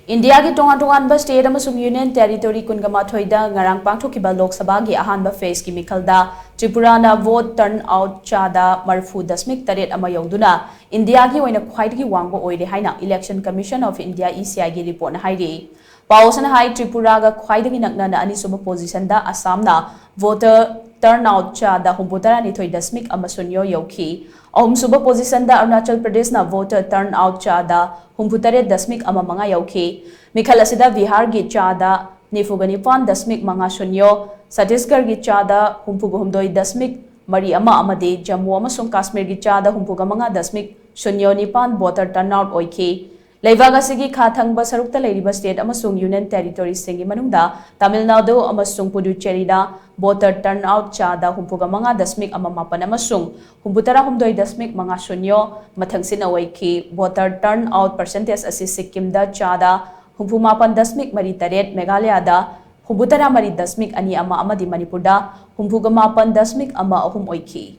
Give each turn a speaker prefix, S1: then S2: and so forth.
S1: India ki tonganba state amasung union territory kungamathoida ngarang pangthokhiba Lok Sabha gi ahanba phase ki Meekhal Da Tripura na vote turnout chada marfu dasmik taret ama Youduna India ki oina Khwaidagi Wangba Oire haina Election Commission of India ECI gi report na hairi Pausana hai Tripura ga Khwaidagi nakna na anisuma position da Assam na voter turnout chada humbutara ni thoi dasmik ama sunyo yauki ahum suba position da Arunachal Pradesh na voter turnout chada humbutare dasmik ama manga yauki Meekhal asida Bihar gi chada nifuganipan dasmik manga sunyo Chhattisgarh gi chada humpuguhumdoi dasmik mari ama amade Jammu amasung Kashmir gi chada humpugamanga dasmik sunyo nipan voter turnout oiki Leivaga sigi khathangba sarukta leiriba state amasung union territory singi manungda Tamil Nadu amasung Puducherry da voter turnout chada humpugamanga dasmik ama mapan amasung humputara humdoi dasmik manga sunyo mathangsin awaiki voter turnout percentage asi Sikkim da chada humpumapan dasmik mari taret Meghalaya da humputara mari dasmik ani ama amadi Manipur da humpugamapan dasmik ama ahum oiki